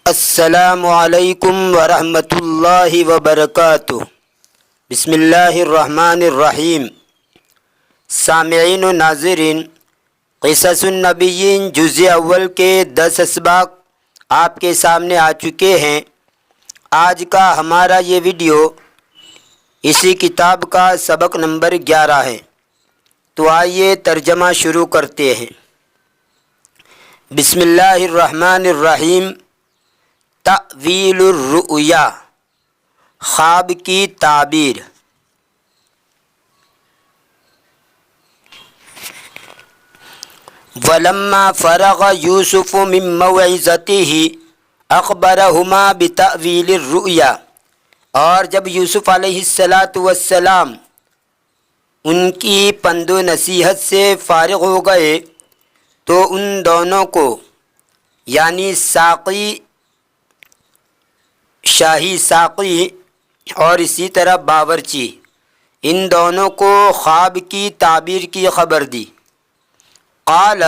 السلام علیکم ورحمۃ اللہ وبرکاتہ۔ بسم اللہ الرحمن الرحیم۔ سامعین و ناظرین، قصص النبیین جزء اول کے 10 اسباق آپ کے سامنے آ چکے ہیں۔ آج کا ہمارا یہ ویڈیو اسی کتاب کا سبق نمبر 11 ہے۔ تو آئیے ترجمہ شروع کرتے ہیں۔ بسم اللہ الرحمن الرحیم۔ تأویل الرؤیا، خواب کی تعبیر۔ وَلَمَّا فَرَغَ يُوسُفُ مِن مَوْعِظَتِهِ أَخْبَرَهُمَا بِتَأْوِيلِ الرُّؤْيَا، اور جب یوسف علیہ السلام ان کی پند و نصیحت سے فارغ ہو گئے تو ان دونوں کو، یعنی شاہی ساقی اور اسی طرح باورچی، ان دونوں کو خواب کی تعبیر کی خبر دی۔ قال،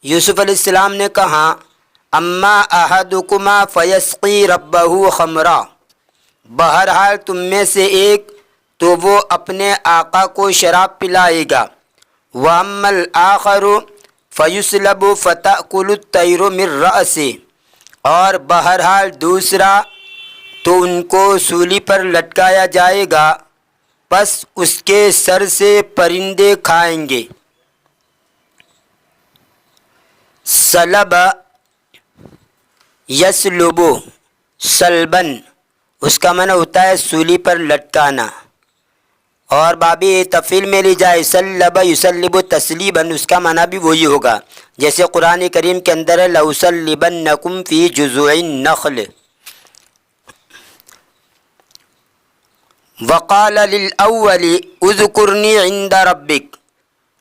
یوسف علیہ السلام نے کہا، اما احدکما فیسقی ربہ خمرا، بہرحال تم میں سے ایک تو وہ اپنے آقا کو شراب پلائے گا، واما الآخر فیسلب فتأکل الطیر من رأسہ، اور بہرحال دوسرا تو ان کو سولی پر لٹکایا جائے گا، پس اس کے سر سے پرندے کھائیں گے۔ سلب یسلب سلبن، اس کا معنی ہوتا ہے سولی پر لٹکانا، اور بابی تفعیل میں لی جائے سلب یسلب تسلیبن، اس کا معنی بھی وہی ہوگا، جیسے قرآن کریم کے اندر ہے لَأُصَلِّبَنَّكُمْ فِي جُذُوعِ النَّخْلِ۔ وقال للأول اذکرنی عند ربک،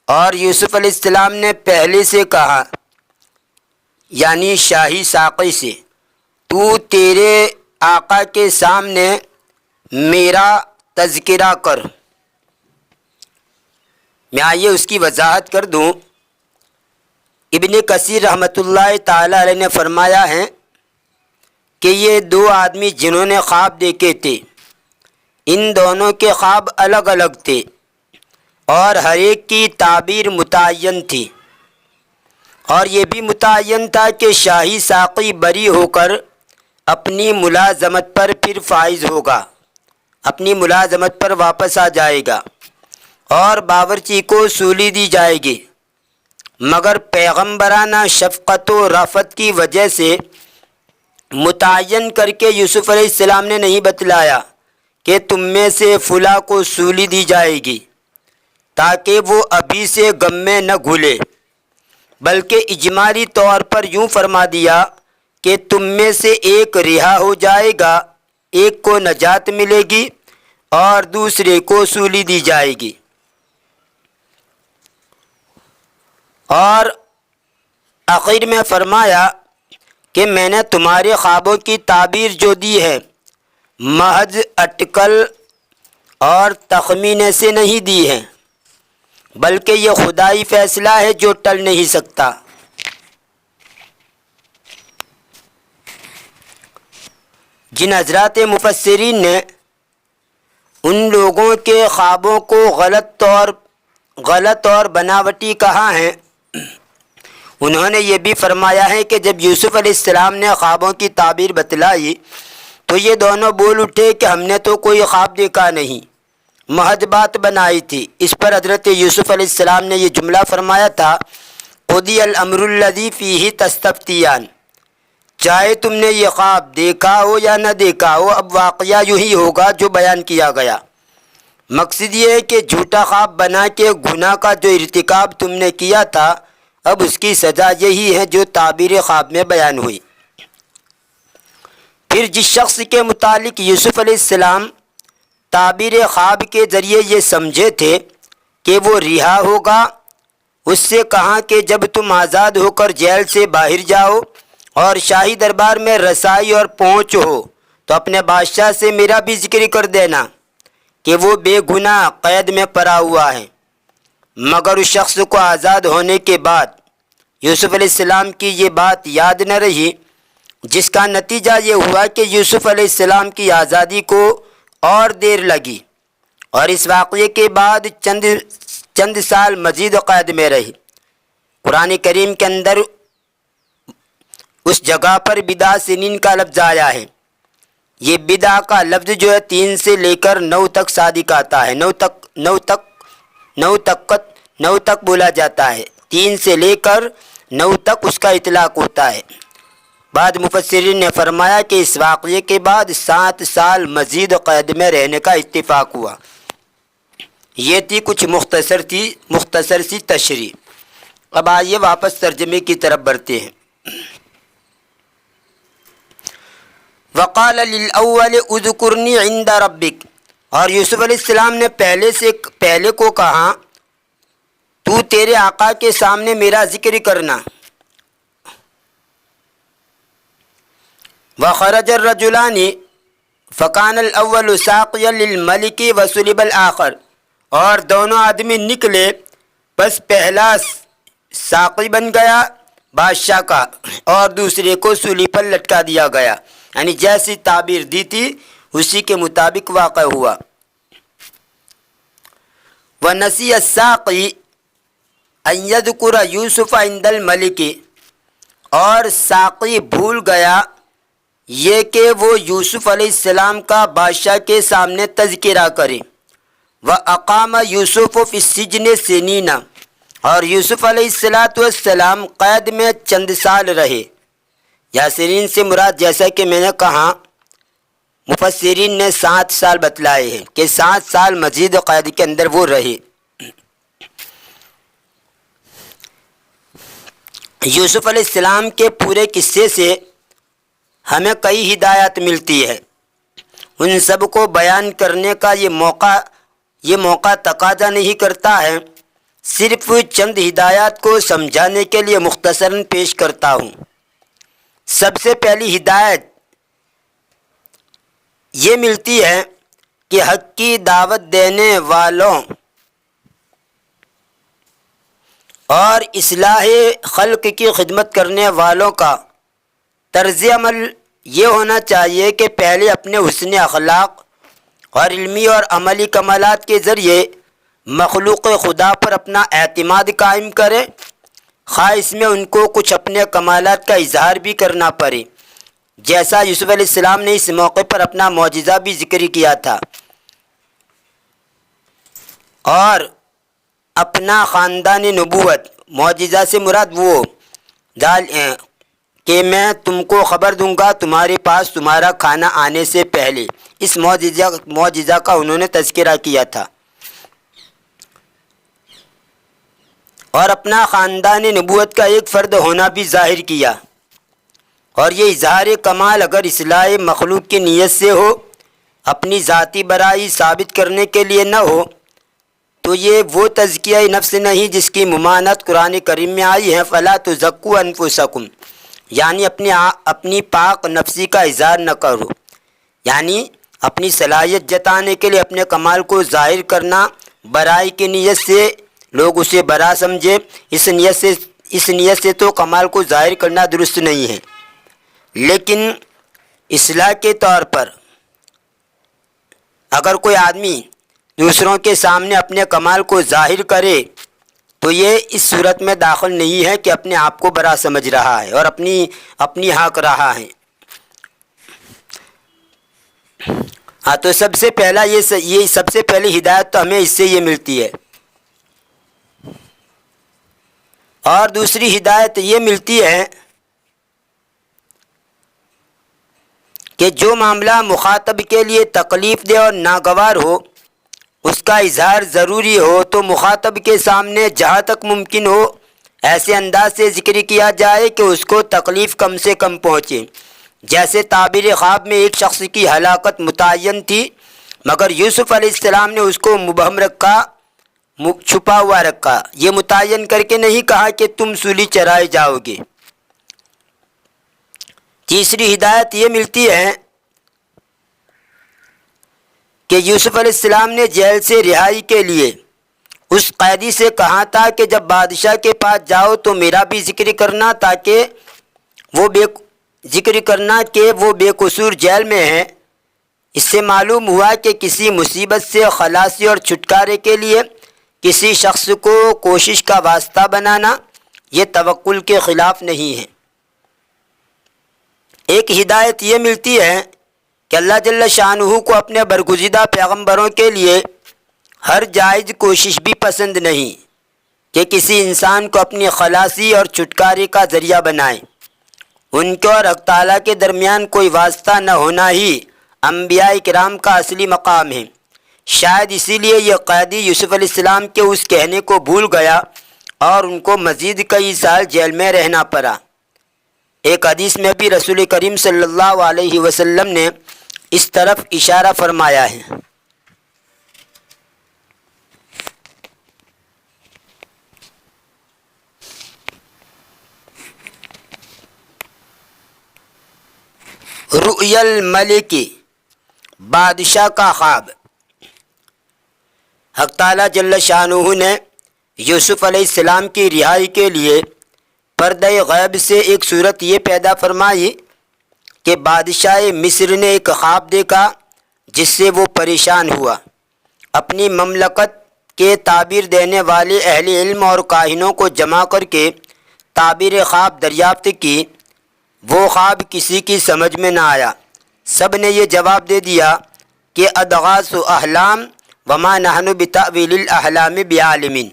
اور یوسف علیہ السلام نے پہلے سے کہا، یعنی شاہی ساقی سے، تو تیرے آقا کے سامنے میرا تذکرہ کر۔ میں آئیے اس کی وضاحت کر دوں۔ ابن کثیر رحمۃ اللہ تعالی علیہ نے فرمایا ہے کہ یہ دو آدمی جنہوں نے خواب دیکھے تھے، ان دونوں کے خواب الگ الگ تھے اور ہر ایک کی تعبیر متعین تھی، اور یہ بھی متعین تھا کہ شاہی ساقی بری ہو کر اپنی ملازمت پر پھر فائز ہوگا، اپنی ملازمت پر واپس آ جائے گا، اور باورچی کو سولی دی جائے گی، مگر پیغمبرانہ شفقت و رافت کی وجہ سے متعین کر کے یوسف علیہ السلام نے نہیں بتلایا کہ تم میں سے فلاں کو سولی دی جائے گی، تاکہ وہ ابھی سے غم میں نہ گھلے، بلکہ اجمالی طور پر یوں فرما دیا کہ تم میں سے ایک رہا ہو جائے گا، ایک کو نجات ملے گی اور دوسرے کو سولی دی جائے گی۔ اور آخر میں فرمایا کہ میں نے تمہارے خوابوں کی تعبیر جو دی ہے محض اٹکل اور تخمینے سے نہیں دی ہے، بلکہ یہ خدائی فیصلہ ہے جو ٹل نہیں سکتا۔ جن حضرات مفسرین نے ان لوگوں کے خوابوں کو غلط اور بناوٹی کہا ہے، انہوں نے یہ بھی فرمایا ہے کہ جب یوسف علیہ السلام نے خوابوں کی تعبیر بتلائی تو یہ دونوں بول اٹھے کہ ہم نے تو کوئی خواب دیکھا نہیں، محض بات بنائی تھی۔ اس پر حضرت یوسف علیہ السلام نے یہ جملہ فرمایا تھا، قضی الامر الذی فیہ تستفتیان، چاہے تم نے یہ خواب دیکھا ہو یا نہ دیکھا ہو، اب واقعہ یوں ہی ہوگا جو بیان کیا گیا۔ مقصد یہ ہے کہ جھوٹا خواب بنا کے گناہ کا جو ارتکاب تم نے کیا تھا، اب اس کی سزا یہی ہے جو تعبیر خواب میں بیان ہوئی۔ پھر جس شخص کے متعلق یوسف علیہ السلام تعبیر خواب کے ذریعے یہ سمجھے تھے کہ وہ رہا ہوگا، اس سے کہا کہ جب تم آزاد ہو کر جیل سے باہر جاؤ اور شاہی دربار میں رسائی اور پہنچ ہو تو اپنے بادشاہ سے میرا بھی ذکر کر دینا کہ وہ بے گناہ قید میں پڑا ہوا ہے۔ مگر اس شخص کو آزاد ہونے کے بعد یوسف علیہ السلام کی یہ بات یاد نہ رہی، جس کا نتیجہ یہ ہوا کہ یوسف علیہ السلام کی آزادی کو اور دیر لگی، اور اس واقعے کے بعد چند سال مزید قید میں رہی۔ قرآن کریم کے اندر اس جگہ پر بضع سنین کا لفظ آیا ہے۔ یہ بضع کا لفظ جو ہے 3 سے لے کر 9 تک صادق آتا ہے، 9 تک بولا جاتا ہے، 3 سے لے کر 9 تک اس کا اطلاق ہوتا ہے۔ بعد مفسرین نے فرمایا کہ اس واقعے کے بعد 7 سال مزید قید میں رہنے کا اتفاق ہوا۔ یہ تھی کچھ مختصر سی تشریح۔ اب آئیے واپس ترجمے کی طرف بڑھتے ہیں۔ وقال للأول اذکرنی عند ربک، اور یوسف علیہ السلام نے پہلے کو کہا تو تیرے آقا کے سامنے میرا ذکر کرنا۔ وخرج الرجلان فکان الاول ساقیا للملک وسلب الآخر، اور دونوں آدمی نکلے، بس پہلا ساقی بن گیا بادشاہ کا اور دوسرے کو سولی پر لٹکا دیا گیا، یعنی جیسی تعبیر دی تھی اسی کے مطابق واقع ہوا۔ وَنَسِيَ السَّاقِي أَن يَذْكُرَ يُوسُفَ عِنْدَ الْمَلِكِ، اور ساقی بھول گیا یہ کہ وہ یوسف علیہ السلام کا بادشاہ کے سامنے تذکرہ کرے۔ وَأَقَامَ يُوسُفُ فِي السِّجْنِ سِنِينَ، اور یوسف علیہ السلام قید میں چند سال رہے۔ یا سنین سے مراد جیسا کہ میں نے کہا مفسرین نے 7 سال بتلائے ہیں کہ 7 سال مزید قید کے اندر وہ رہے۔ یوسف علیہ السلام کے پورے قصے سے ہمیں کئی ہدایات ملتی ہے، ان سب کو بیان کرنے کا یہ موقع تقاضا نہیں کرتا ہے، صرف چند ہدایات کو سمجھانے کے لیے مختصراً پیش کرتا ہوں۔ سب سے پہلی ہدایت یہ ملتی ہے کہ حق کی دعوت دینے والوں اور اصلاح خلق کی خدمت کرنے والوں کا طرز عمل یہ ہونا چاہیے کہ پہلے اپنے حسن اخلاق اور علمی اور عملی کمالات کے ذریعے مخلوق خدا پر اپنا اعتماد قائم کرے، خواہ اس میں ان کو کچھ اپنے کمالات کا اظہار بھی کرنا پڑے، جیسا یوسف علیہ السلام نے اس موقع پر اپنا معجزہ بھی ذکر کیا تھا، اور اپنا خاندان نبوت، معجزہ سے مراد وہ کہ میں تم کو خبر دوں گا تمہارے پاس تمہارا کھانا آنے سے پہلے، اس معجزہ کا انہوں نے تذکرہ کیا تھا، اور اپنا خاندان نبوت کا ایک فرد ہونا بھی ظاہر کیا۔ اور یہ اظہار کمال اگر اصلاح مخلوق کی نیت سے ہو، اپنی ذاتی برائی ثابت کرنے کے لیے نہ ہو، تو یہ وہ تزکیہ نفس نہیں جس کی ممانعت قرآن کریم میں آئی ہے، فَلَا تُزَكُّوا أَنفُسَكُمْ، یعنی اپنی پاک نفسی کا اظہار نہ کرو، یعنی اپنی صلاحیت جتانے کے لیے اپنے کمال کو ظاہر کرنا، برائی کی نیت سے لوگ اسے برا سمجھے، اس نیت سے تو کمال کو ظاہر کرنا درست نہیں ہے۔ لیکن اصلاح کے طور پر اگر کوئی آدمی دوسروں کے سامنے اپنے کمال کو ظاہر کرے تو یہ اس صورت میں داخل نہیں ہے کہ اپنے آپ کو برا سمجھ رہا ہے اور اپنی حق رہا ہے۔ ہاں، تو سب سے پہلی ہدایت تو ہمیں اس سے یہ ملتی ہے، اور دوسری ہدایت یہ ملتی ہے کہ جو معاملہ مخاطب کے لیے تکلیف دہ اور ناگوار ہو، اس کا اظہار ضروری ہو تو مخاطب کے سامنے جہاں تک ممکن ہو ایسے انداز سے ذکر کیا جائے کہ اس کو تکلیف کم سے کم پہنچے۔ جیسے تعبیر خواب میں ایک شخص کی ہلاکت متعین تھی، مگر یوسف علیہ السلام نے اس کو مبہم رکھا، چھپا ہوا رکھا، یہ متعین کر کے نہیں کہا کہ تم سولی چرائے جاؤ گے۔ تیسری ہدایت یہ ملتی ہے کہ یوسف علیہ السلام نے جیل سے رہائی کے لیے اس قیدی سے کہا تھا کہ جب بادشاہ کے پاس جاؤ تو میرا بھی ذکر کرنا، تاکہ وہ ذکر کرنا کہ وہ بے قصور جیل میں ہے، اس سے معلوم ہوا کہ کسی مصیبت سے خلاصی اور چھٹکارے کے لیے کسی شخص کو کوشش کا واسطہ بنانا یہ توکل کے خلاف نہیں ہے۔ ایک ہدایت یہ ملتی ہے کہ اللہ جل شانہ کو اپنے برگزیدہ پیغمبروں کے لیے ہر جائز کوشش بھی پسند نہیں کہ کسی انسان کو اپنی خلاصی اور چھٹکارے کا ذریعہ بنائیں۔ ان کے اور حق تعالیٰ کے درمیان کوئی واسطہ نہ ہونا ہی انبیاء کرام کا اصلی مقام ہے۔ شاید اسی لیے یہ قیدی یوسف علیہ السلام کے اس کہنے کو بھول گیا اور ان کو مزید کئی سال جیل میں رہنا پڑا۔ ایک حدیث میں بھی رسول کریم صلی اللہ علیہ وسلم نے اس طرف اشارہ فرمایا ہے۔ رؤیا الملک، بادشاہ کا خواب۔ حق تعالیٰ جل شانہ نے یوسف علیہ السلام کی رہائی کے لیے پردہ غیب سے ایک صورت یہ پیدا فرمائی کہ بادشاہ مصر نے ایک خواب دیکھا جس سے وہ پریشان ہوا۔ اپنی مملکت کے تعبیر دینے والے اہل علم اور کاہنوں کو جمع کر کے تعبیر خواب دریافت کی۔ وہ خواب کسی کی سمجھ میں نہ آیا۔ سب نے یہ جواب دے دیا کہ اضغاث احلام وما نحن بتأویل الاحلام بعالمین۔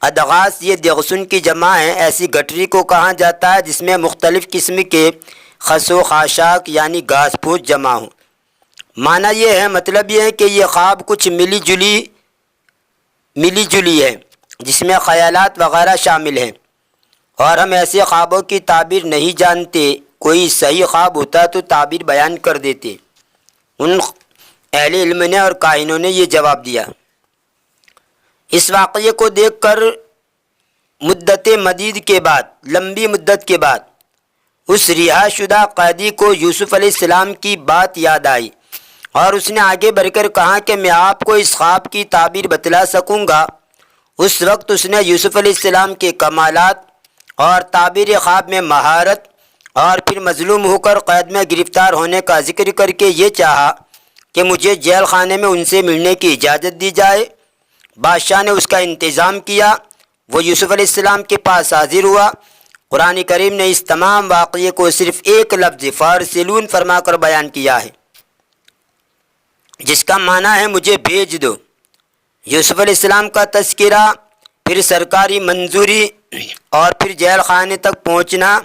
اضغاث یہ دغسن کی جمع ہے، ایسی گٹری کو کہا جاتا ہے جس میں مختلف قسم کے خس و خاشاک یعنی گھاس پھوس جمع ہوں۔ معنی یہ ہے، مطلب یہ ہے کہ یہ خواب کچھ ملی جلی ہے جس میں خیالات وغیرہ شامل ہیں، اور ہم ایسے خوابوں کی تعبیر نہیں جانتے۔ کوئی صحیح خواب ہوتا تو تعبیر بیان کر دیتے۔ ان اہل علم نے اور کاہنوں نے یہ جواب دیا۔ اس واقعے کو دیکھ کر مدت مدید کے بعد، لمبی مدت کے بعد، اس رہا شدہ قیدی کو یوسف علیہ السلام کی بات یاد آئی اور اس نے آگے بڑھ کر کہا کہ میں آپ کو اس خواب کی تعبیر بتلا سکوں گا۔ اس وقت اس نے یوسف علیہ السلام کے کمالات اور تعبیر خواب میں مہارت اور پھر مظلوم ہو کر قید میں گرفتار ہونے کا ذکر کر کے یہ چاہا کہ مجھے جیل خانے میں ان سے ملنے کی اجازت دی جائے۔ بادشاہ نے اس کا انتظام کیا۔ وہ یوسف علیہ السلام کے پاس حاضر ہوا۔ قرآن کریم نے اس تمام واقعے کو صرف ایک لفظ فارسلون فرما کر بیان کیا ہے، جس کا معنی ہے مجھے بھیج دو۔ یوسف علیہ السلام کا تذکرہ، پھر سرکاری منظوری اور پھر جیل خانے تک پہنچنا،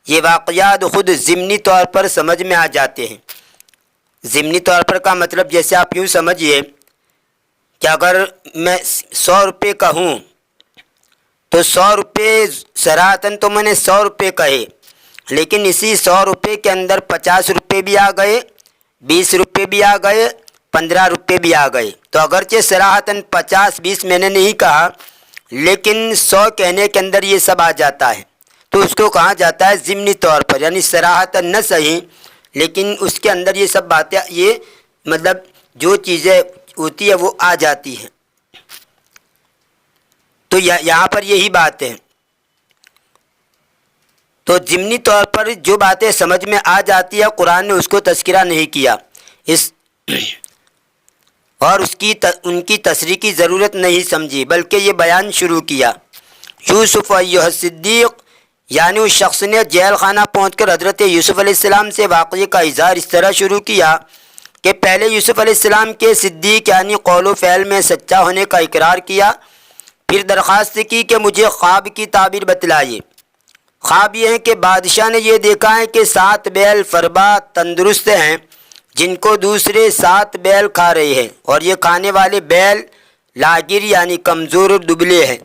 یہ واقعات خود ضمنی طور پر سمجھ میں آ جاتے ہیں۔ ضمنی طور پر کا مطلب جیسے آپ یوں سمجھیے کہ اگر میں 100 روپے کہوں تو 100 روپے صراحتاً تو میں نے 100 روپے کہے، لیکن اسی 100 روپے کے اندر 50 روپے بھی آ گئے، 20 روپے بھی آ گئے، 15 روپے بھی آ گئے، تو اگرچہ صراحتاً 50-20 میں نے نہیں کہا، لیکن 100 کہنے کے اندر یہ سب آ جاتا ہے، تو اس کو کہا جاتا ہے ضمنی طور پر، یعنی صراحتاً نہ صحیح لیکن اس کے اندر یہ سب باتیں، یہ مطلب جو چیزیں ہوتی ہے وہ آ جاتی ہیں۔ تو یہاں پر یہی بات ہے۔ تو ضمنی طور پر جو باتیں سمجھ میں آ جاتی ہے قرآن نے اس کو تذکرہ نہیں کیا، اور ان کی تصریح کی ضرورت نہیں سمجھی، بلکہ یہ بیان شروع کیا۔ یوسف ایھا الصدیق، یعنی اس شخص نے جیل خانہ پہنچ کر حضرت یوسف علیہ السلام سے واقعے کا اظہار اس طرح شروع کیا کہ پہلے یوسف علیہ السلام کے صدیق یعنی قول و فعل میں سچا ہونے کا اقرار کیا، پھر درخواست کی کہ مجھے خواب کی تعبیر بتلائیے۔ خواب یہ ہے کہ بادشاہ نے یہ دیکھا ہے کہ 7 بیل فربا تندرست ہیں جن کو دوسرے 7 بیل کھا رہے ہیں، اور یہ کھانے والے بیل لاغر یعنی کمزور اور دبلے ہیں۔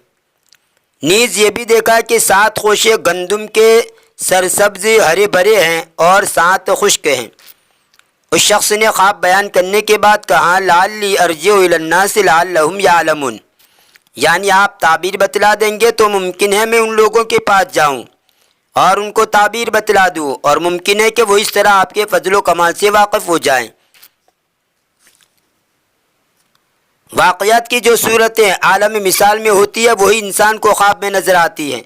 نیز یہ بھی دیکھا کہ 7 خوشے گندم کے سرسبز ہرے بھرے ہیں اور 7 خشک ہیں۔ اس شخص نے خواب بیان کرنے کے بعد کہا لعلی ارجع الی الناس لعلہم یعلمون، یعنی آپ تعبیر بتلا دیں گے تو ممکن ہے میں ان لوگوں کے پاس جاؤں اور ان کو تعبیر بتلا دوں، اور ممکن ہے کہ وہ اس طرح آپ کے فضل و کمال سے واقف ہو جائیں۔ واقعات کی جو صورتیں عالم مثال میں ہوتی ہے وہی انسان کو خواب میں نظر آتی ہیں۔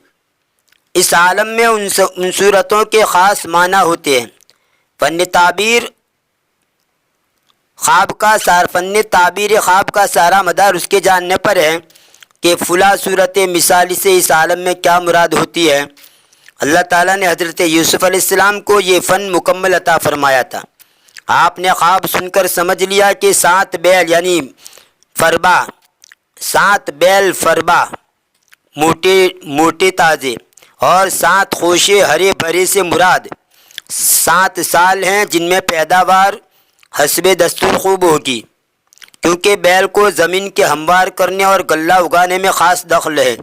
اس عالم میں ان صورتوں کے خاص معنی ہوتے ہیں۔ فن تعبیر خواب کا سارا مدار اس کے جاننے پر ہے کہ فلاں صورت مثالی سے اس عالم میں کیا مراد ہوتی ہے۔ اللہ تعالیٰ نے حضرت یوسف علیہ السلام کو یہ فن مکمل عطا فرمایا تھا۔ آپ نے خواب سن کر سمجھ لیا کہ 7 بیل یعنی فربا، 7 بیل فربا موٹے تازے اور 7 خوشے ہرے بھرے سے مراد 7 سال ہیں جن میں پیداوار حسب دستور خوب ہوگی، کیونکہ بیل کو زمین کے ہموار کرنے اور غلہ اگانے میں خاص دخل ہے۔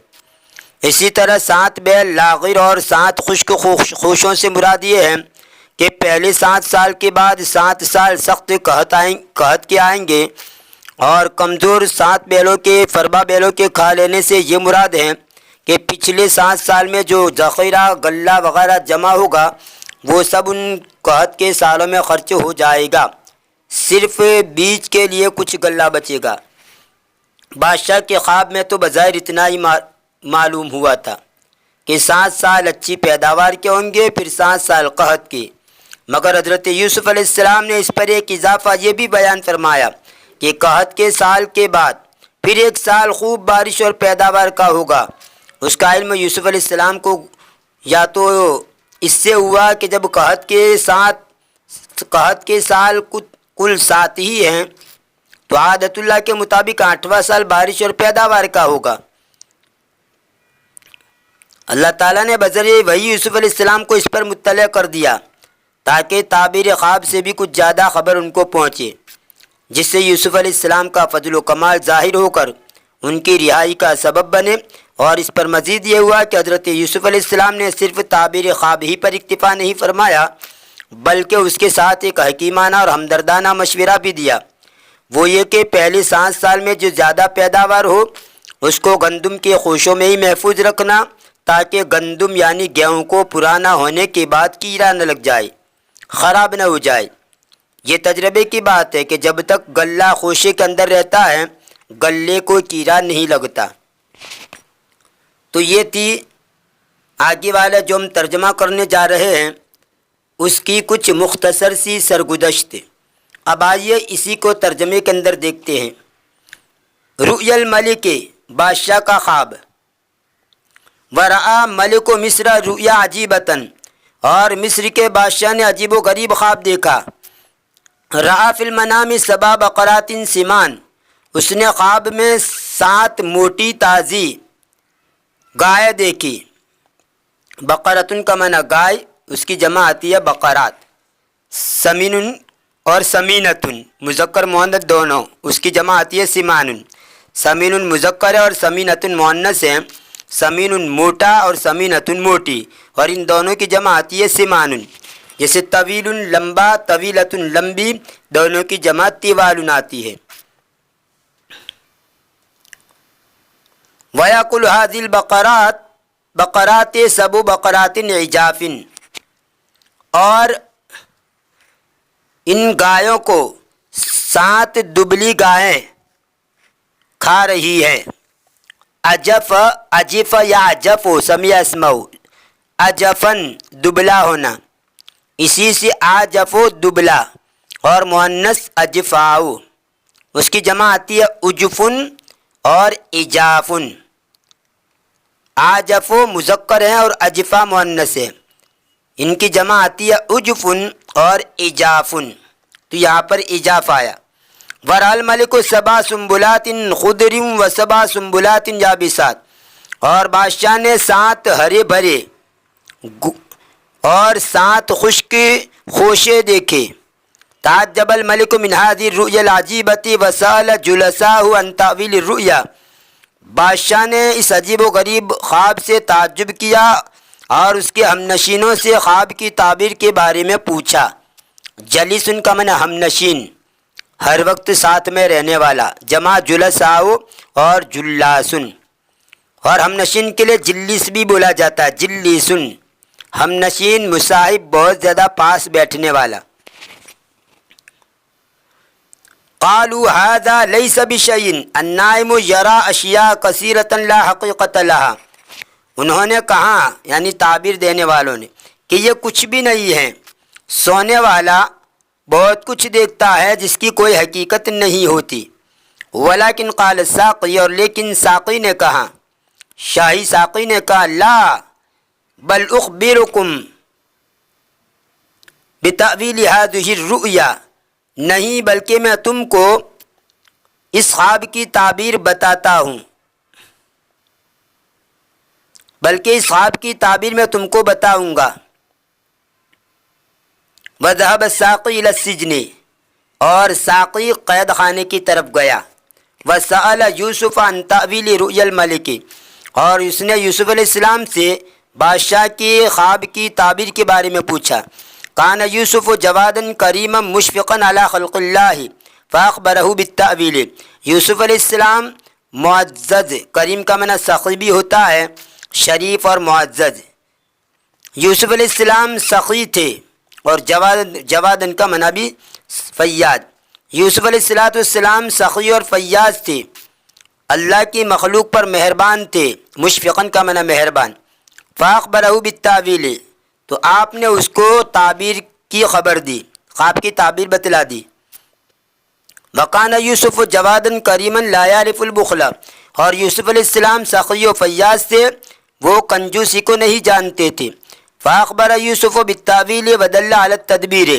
اسی طرح 7 بیل لاغر اور 7 خشک خوشوں سے مراد یہ ہے کہ پہلے 7 سال کے بعد 7 سال سخت قحط کے آئیں گے، اور کمزور 7 بیلوں کے فربا بیلوں کے کھا لینے سے یہ مراد ہے کہ پچھلے 7 سال میں جو ذخیرہ غلہ وغیرہ جمع ہوگا وہ سب ان قحط کے سالوں میں خرچ ہو جائے گا، صرف بیج کے لیے کچھ غلہ بچے گا۔ بادشاہ کے خواب میں تو بظاہر اتنا ہی معلوم ہوا تھا کہ 7 سال اچھی پیداوار کے ہوں گے، پھر 7 سال قحط کے، مگر حضرت یوسف علیہ السلام نے اس پر ایک اضافہ یہ بھی بیان فرمایا کہ قحط کے سال کے بعد پھر 1 سال خوب بارش اور پیداوار کا ہوگا۔ اس کا علم یوسف علیہ السلام کو یا تو اس سے ہوا کہ جب قحط کے سال کل 7 ہی ہیں تو عادت اللہ کے مطابق 8واں سال بارش اور پیداوار کا ہوگا۔ اللہ تعالیٰ نے بذریعہ وحی یوسف علیہ السلام کو اس پر مطلع کر دیا تاکہ تعبیر خواب سے بھی کچھ زیادہ خبر ان کو پہنچے، جس سے یوسف علیہ السلام کا فضل و کمال ظاہر ہو کر ان کی رہائی کا سبب بنے۔ اور اس پر مزید یہ ہوا کہ حضرت یوسف علیہ السلام نے صرف تعبیر خواب ہی پر اکتفا نہیں فرمایا، بلکہ اس کے ساتھ ایک حکیمانہ اور ہمدردانہ مشورہ بھی دیا، وہ یہ کہ پہلے 7 سال میں جو زیادہ پیداوار ہو اس کو گندم کے خوشوں میں ہی محفوظ رکھنا، تاکہ گندم یعنی گیہوں کو پرانا ہونے کے بعد کیڑا نہ لگ جائے، خراب نہ ہو جائے۔ یہ تجربے کی بات ہے کہ جب تک غلہ خوشے کے اندر رہتا ہے غلے کو کیڑا نہیں لگتا۔ تو یہ تھی آگے والا جو ہم ترجمہ کرنے جا رہے ہیں اس کی کچھ مختصر سی سرگزشت۔ اب آئیے اسی کو ترجمے کے اندر دیکھتے ہیں۔ رؤیا الملک، بادشاہ کا خواب۔ ورعا ملک مصر رؤیا عجیبتاً، اور مصر کے بادشاہ نے عجیب و غریب خواب دیکھا۔ رعا فی المنام 7 بقرات سمان، اس نے خواب میں 7 موٹی تازی گائے دیکھی۔ بقرتن کا معنی گائے، اس کی جمع آتی ہے بقرات۔ سمین اور سمینتن مذکر مؤنث دونوں، اس کی جمع آتی ہے سمان۔ سمین مذکر ہے اور سمینتن مؤنث ہے۔ سمین موٹا اور سمینتن موٹی، اور ان دونوں کی جمع آتی ہے سمان۔ جیسے طویل لمبا، طویلتن لمبی، دونوں کی جمع طوال آتی ہے۔ وَيَقُلُ هَذِهِ الْبَقَرَاتِ بقرات 7 بقرات عجاف، اور ان گایوں کو 7 دبلی گائیں کھا رہی ہے۔ اجف یا اجف سمیع اسمہ، اجفن دبلا ہونا، اسی سے آجف دبلا، اور مؤنث اجفاؤ، اس کی جمع آتی ہے اجفن اور اجافن۔ آجف مذکر ہیں اور اجفا مؤنث ہے، ان کی جمع آتی ہے اجفن اور اجافن، تو یہاں پر اجاف آیا۔ ورال ملک 7 سنبلات خضر و7 سنبلات یابسات، اور بادشاہ نے 7 ہرے بھرے اور 7 خشک خوشے دیکھے۔ تعجب الملک من هذه الرؤيا العجيبة وسأل جلساءه عن تأويل الرؤيا، بادشاہ نے اس عجیب و غریب خواب سے تعجب کیا اور اس کے ہمنشینوں سے خواب کی تعبیر کے بارے میں پوچھا۔ جلیسن کا معنی ہمنشین، ہر وقت ساتھ میں رہنے والا، جمع جلساؤ اور جلاسن، اور ہمنشین کے لیے جلیس بھی بولا جاتا ہے، جلیسن، ہمنشین مصاحب، بہت زیادہ پاس بیٹھنے والا۔ قالوا هذا ليس بشيء النائم يرى اشیاء كثيرة لا حقیقت لها، انہوں نے کہا یعنی تعبیر دینے والوں نے کہ یہ کچھ بھی نہیں ہے، سونے والا بہت کچھ دیکھتا ہے جس کی کوئی حقیقت نہیں ہوتی۔ ولیکن قال الساقی، اور لیکن ساقی نے کہا، شاہی ساقی نے کہا، لا بل اخبرکم بتأویل هذه الرؤیا، نہیں بلکہ میں تم کو اس خواب کی تعبیر بتاتا ہوں، بلکہ اس خواب کی تعبیر میں تم کو بتاؤں گا۔ وذهب الساقی الى السجن، اور ساقی قید خانے کی طرف گیا۔ وسأل یوسف عن تأویل رؤیا الملک، اور اس نے یوسف علیہ السلام سے بادشاہ کی خواب کی تعبیر کے بارے میں پوچھا۔ کان یوسف جوادا کریما مشفقا علی خلق اللہ فاخبرہ بالتأویل، یوسف علیہ السلام معزز، کریم کا معنی سخی بھی ہوتا ہے، شریف اور معزز۔ یوسف علیہ السلام سخی تھے اور جوادن کا معنی بھی فیاض۔ یوسف علیہ السلام سخی اور فیاض تھے، اللہ کی مخلوق پر مہربان تھے، مشفقاً کا معنی مہربان۔ فاخبرہ بالتأویل، تو آپ نے اس کو تعبیر کی خبر دی، خواب کی تعبیر بتلا دی۔ وکان یوسف جوادا کریما لا یعرف البخل، اور یوسف علیہ السلام سخی و فیاض تھے، وہ کنجوسی کو نہیں جانتے تھے۔ فاخبر یوسف بالتأویل ودل علی التدبیر،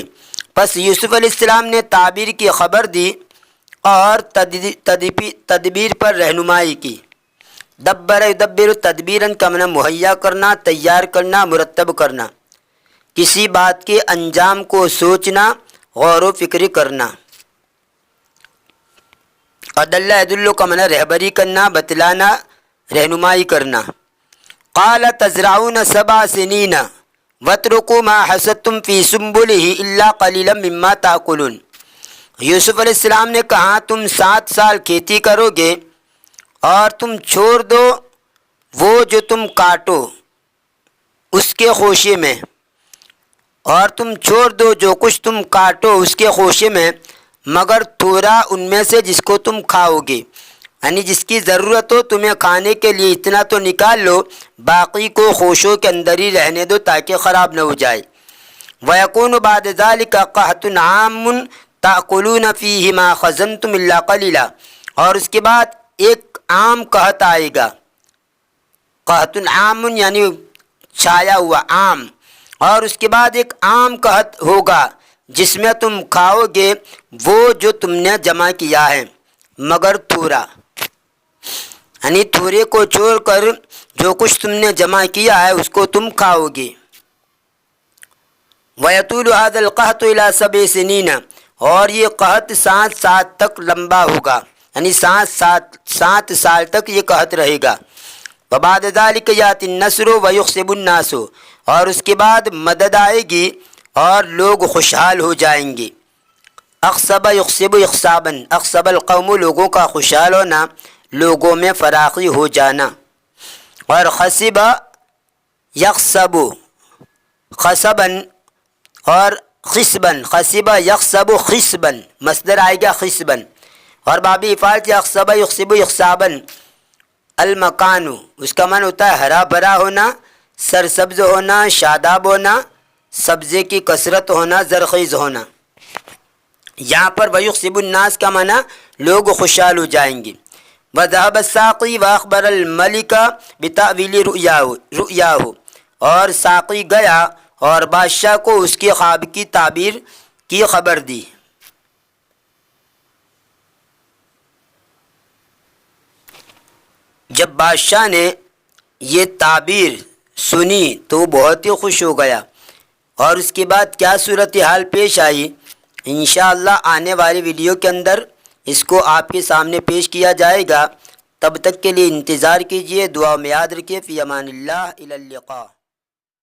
پس یوسف علیہ السلام نے تعبیر کی خبر دی اور تدبیر پر رہنمائی کی۔ دبر یدبر تدبیراً کا معنی مہیا کرنا، تیار کرنا، مرتب کرنا، کسی بات کے انجام کو سوچنا، غور و فکر کرنا۔ ادل یدل کا معنی رہبری کرنا، بتلانا، رہنمائی کرنا۔ قال تزرعون 7 سنین واترکوا ما حصدتم فی سنبلہ الا قلیلا مما تأکلون، یوسف علیہ السلام نے کہا تم 7 سال کھیتی کرو گے اور تم چھوڑ دو وہ جو تم کاٹو اس کے خوشے میں، اور تم چھوڑ دو جو کچھ تم کاٹو اس کے خوشے میں، مگر تھوڑا ان میں سے جس کو تم کھاؤ گے، یعنی جس کی ضرورت ہو تمہیں کھانے کے لیے اتنا تو نکال لو، باقی کو خوشوں کے اندر ہی رہنے دو تاکہ خراب نہ ہو جائے۔ وَيَكُونُ بَعْدَ ذَلِكَ قَحْطٌ عَامٌ تَأْكُلُونَ فِيهِ مَا خَزَنْتُمْ إِلَّا قَلِيلًا، اور اس کے بعد ایک عام قحط آئے گا، قحط عام یعنی چھایا ہوا عام، اور اس کے بعد ایک عام قحط ہوگا جس میں تم کھاؤ گے وہ جو تم نے جمع کیا ہے مگر تھوڑا، یعنی تھوڑے کو چھوڑ کر جو کچھ تم نے جمع کیا ہے اس کو تم کھاؤ گے۔ وَيَطُولُ هَذَا الْقَحْطُ إِلَى 7 سِنِينَ، اور یہ قحط 7 سال تک لمبا ہوگا، یعنی 7 سال تک یہ قحط رہے گا۔ وَبَعْدَ ذَلِكَ يَأْتِي النَّصْرُ وَيُخْصِبُ النَّاسُ، اور اس کے بعد مدد آئے گی اور لوگ خوشحال ہو جائیں گے۔ اخصب یخصب اخصاباً، اخصب القوم لوگوں کا خوشحال ہونا، لوگوں میں فراخی ہو جانا، اور خصب یخصب خصباً اور خصباً، خصب یخصب خصباً، مصدر آئے گا خصباً، اور بابی افعال یخصب یخصب اخصاباً المکان، اس کا معنی ہوتا ہے ہرا بھرا ہونا، سرسبز ہونا، شاداب ہونا، سبزے کی کثرت ہونا، زرخیز ہونا۔ یہاں پر وَيُخْصِبُ النَّاسِ کا معنی لوگ خوشحال ہو جائیں گے۔ وَذَهَبَ السَّاقِي وَأَخْبَرَ الْمَلِكَ بِتَأْوِيلِ رُؤْيَاهُ، اور ساقی گیا اور بادشاہ کو اس کی خواب کی تعبیر کی خبر دی۔ جب بادشاہ نے یہ تعبیر سنی تو وہ بہت ہی خوش ہو گیا، اور اس کے بعد کیا صورتحال پیش آئی انشاءاللہ آنے والی ویڈیو کے اندر اس کو آپ کے سامنے پیش کیا جائے گا۔ تب تک کے لیے انتظار کیجیے، دعا میں یاد رکھیے۔ فی امان اللہ، الی اللقاء۔